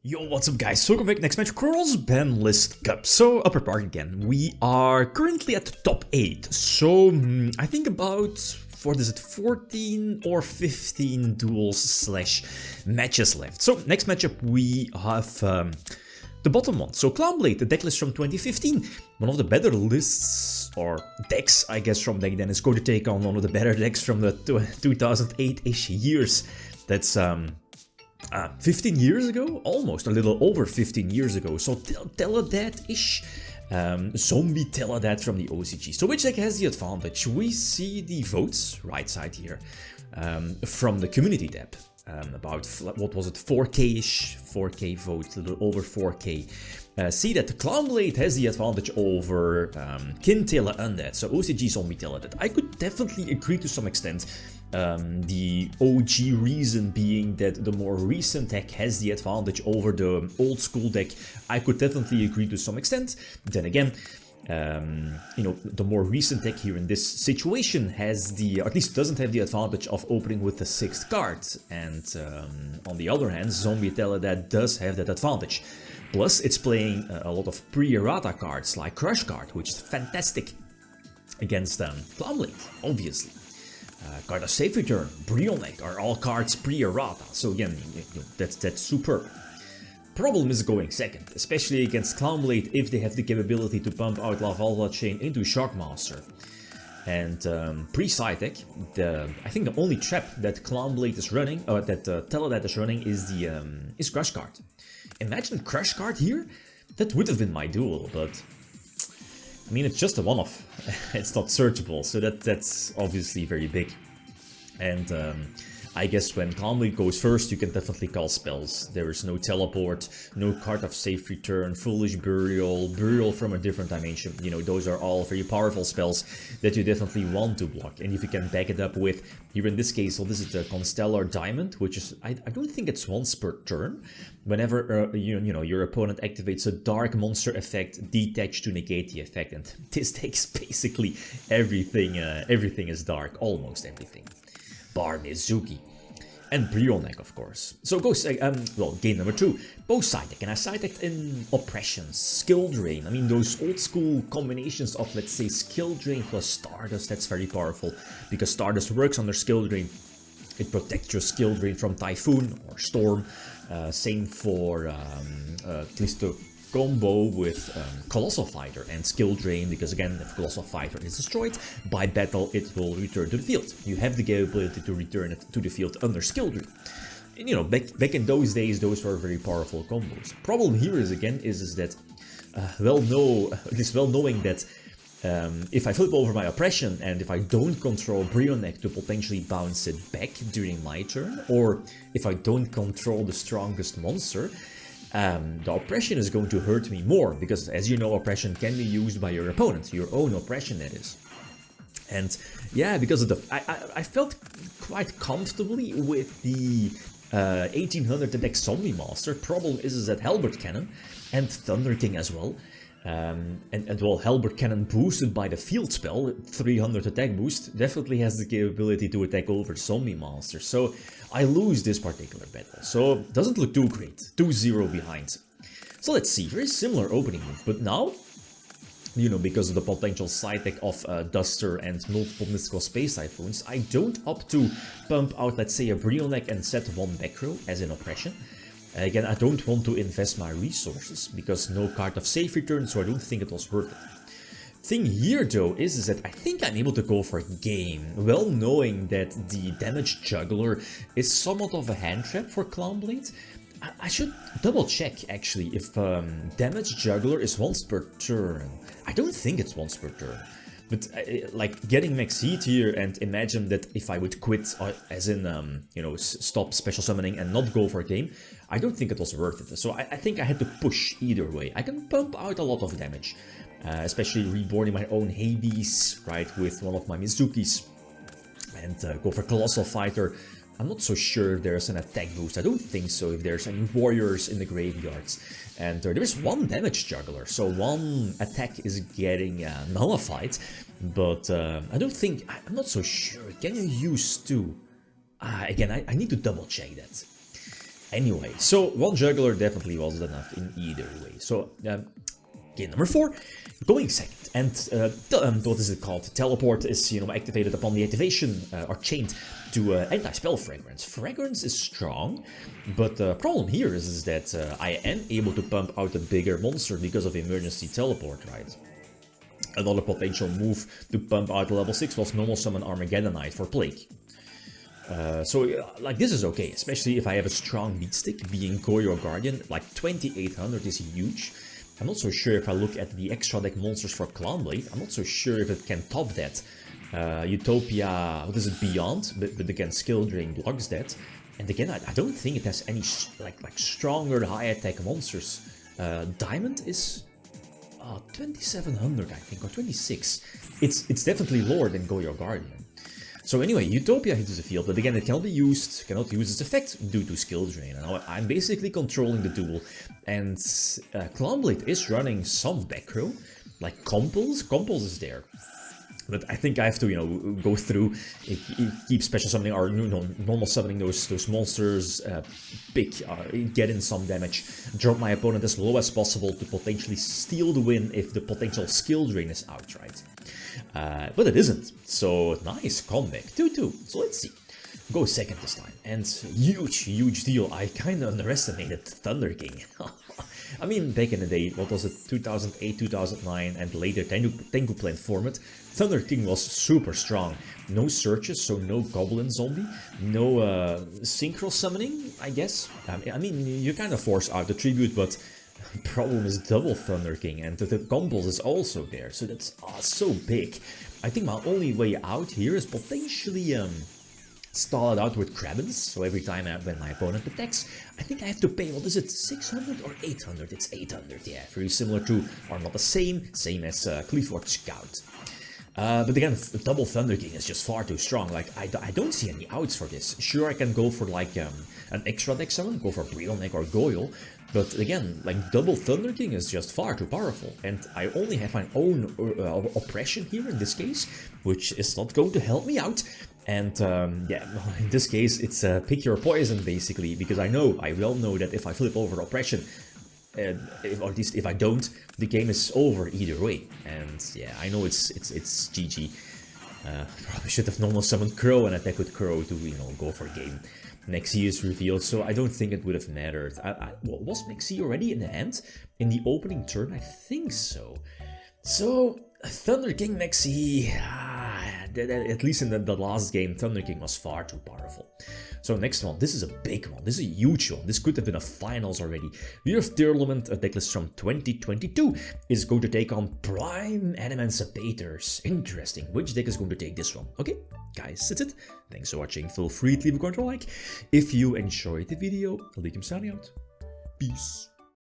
Yo, what's up guys, welcome back, next match, Cross-Banlist Cup. So, upper part again, we are currently at the top 8, so I think about, 14 or 15 duels slash matches left. So, next matchup we have the bottom one, so Clownblade, the deck list from 2015, one of the better lists, or decks I guess from back then, is going to take on one of the better decks from the 2008-ish years. That's 15 years ago? Almost, a little over 15 years ago. So Kin-Tele-Undead-ish. Zombie Kin-Tele-Undead from the OCG. So which deck has the advantage? We see the votes, right side here, from the community tab. About, what was it, 4K-ish? 4K votes, a little over 4K. See that the Clownblade has the advantage over Kin-Tele-Undead, so OCG Zombie Kin-Tele-Undead. I could definitely agree to some extent. The OG reason being that the more recent deck has the advantage over the old school deck. I could definitely agree to some extent. Then again, you know, the more recent deck here in this situation has the, or at least doesn't have the advantage of opening with the 6th card. And on the other hand, Zombie Kin-Tele-Undead does have that advantage. Plus, it's playing a lot of pre-errata cards like Crush Card, which is fantastic against Clownblade, obviously. Card of Safe Return, Brionek are all cards pre-errata, so again, that's superb. Problem is going second, especially against Clownblade if they have the capability to pump out Lavalva Chain into Shockmaster. And pre-side deck, I think the only trap that Clownblade is running, or that Kin-Tele-Undead is running, is the is Crush Card. Imagine Crush Card here, that would have been my duel, but I mean, it's just a one-off. It's not searchable, so that's obviously very big. And I guess when Clownblade goes first, you can definitely call spells. There is no teleport, no card of safe return, foolish burial, burial from a different dimension. You know, those are all very powerful spells that you definitely want to block. And if you can back it up with, here in this case, well, this is the Constellar Diamond, which is, I don't think it's once per turn. Whenever you know your opponent activates a dark monster effect, detach to negate the effect. And this takes basically everything. Everything is dark, almost everything. Bar Mizuki. And Brionek, of course. So goes, well, game number 2. Both side deck, and I side decked in Oppression, Skill Drain. I mean, those old school combinations of, let's say, Skill Drain plus Stardust, that's very powerful. Because Stardust works under Skill Drain. It protects your Skill Drain from Typhoon or Storm. Same for at least the combo with Colossal Fighter and Skill Drain, because again, if Colossal Fighter is destroyed, by battle it will return to the field. You have the capability to return it to the field under Skill Drain. And you know, back in those days, those were very powerful combos. Problem here is again, is that, well knowing that if I flip over my Oppression and if I don't control Brionek to potentially bounce it back during my turn, or if I don't control the strongest monster, the Oppression is going to hurt me more, because as you know, Oppression can be used by your opponent, your own Oppression that is. And yeah, because of the, I felt quite comfortably with the 1800 attack Zombie Master. Problem is that Halberd Cannon and Thunder King as well. And well, Halberd Cannon boosted by the field spell, 300 attack boost, definitely has the capability to attack over Zombie Monster. So I lose this particular battle. So it doesn't look too great. 2-0 behind. So let's see, very similar opening move. But now, you know, because of the potential side deck of Duster and multiple Mystical Space Typhoons, I don't opt to pump out, let's say, a Brionek and set one back row, as in Oppression. Again, I don't want to invest my resources, because no card of safe return, so I don't think it was worth it. Thing here though is that I think I'm able to go for a game, well knowing that the Damage Juggler is somewhat of a hand trap for Clownblade. I should double check actually if Damage Juggler is once per turn. I don't think it's once per turn. But like getting max heat here, and imagine that if I would quit, as in, you know, stop special summoning and not go for a game, I don't think it was worth it. So I think I had to push either way. I can pump out a lot of damage, especially reborning my own Hades, right, with one of my Mizukis, and go for Colossal Fighter. I'm not so sure there's an attack boost. I don't think so if there's any warriors in the graveyards. And there is one damage juggler, so one attack is getting nullified. But I don't think, I'm not so sure. Can you use two? Again, I need to double check that. Anyway, so one juggler definitely wasn't enough in either way. So, game number 4, going second. And what is it called? Teleport is, activated upon the activation or chained to anti-spell fragrance. Fragrance is strong, but the problem here is that I am able to pump out a bigger monster because of emergency teleport, right? Another potential move to pump out level 6 was normal summon Armageddonite for Plague. Like, this is okay, especially if I have a strong beat stick, being Yugioh Guardian. Like, 2800 is huge. I'm not so sure if I look at the extra deck monsters for Clownblade, I'm not so sure if it can top that. Utopia, what is it, Beyond, but again, Skill Drain blocks that. And again, I don't think it has any, like stronger high attack monsters. Diamond is 2700, I think, or 26. It's definitely lower than Yugioh Guardian. So anyway, Utopia hits the field, but again, it cannot use its effect due to skill drain. And I'm basically controlling the duel, and Clownblade is running some back row, like Compulse is there. But I think I have to, go through, keep special summoning or normal summoning those monsters, get in some damage, drop my opponent as low as possible to potentially steal the win if the potential skill drain is out, right? But it isn't. So nice comeback, 2-2. So let's see. Go second this time, and huge deal. I kind of underestimated Thunder King. I mean, back in the day, what was it, 2008, 2009, and later Tengu Plan format, Thunder King was super strong. No searches, so no Goblin Zombie, no synchro summoning, I guess. I mean, you kind of force out the tribute, but problem is double Thunder King, and the Compulse is also there, so that's so big. I think my only way out here is potentially stall it out with Krabbins, so every time when my opponent attacks, I think I have to pay, what is it, 600 or 800? It's 800, yeah, very similar to, or not the same as Clifford Scout. But again, double Thunder King is just far too strong. Like, I don't see any outs for this. Sure, I can go for like an extra deck summon, go for Breelneck or Goyle, but again, like, double Thunder King is just far too powerful, and I only have my own oppression here in this case, which is not going to help me out. And yeah, in this case, it's pick your poison basically, because I well know that if I flip over oppression, or at least if I don't, the game is over either way. And yeah, I know it's GG. Probably should have normal summoned Crow and attack with Crow to go for game. Nexi is revealed, so I don't think it would have mattered. Well, was Nexi already in the hand in the opening turn? I think so. So Thunder King Nexi, at least in the last game, Thunder King was far too powerful. So next one, this is a big one, this is a huge one, this could have been a finals already. We have Tournament, a decklist from 2022, is going to take on Prime Emancipators. Interesting, which deck is going to take this one? Okay, guys, that's it. Thanks for watching, feel free to leave a comment or like. If you enjoyed the video, I'll be signing out. Peace.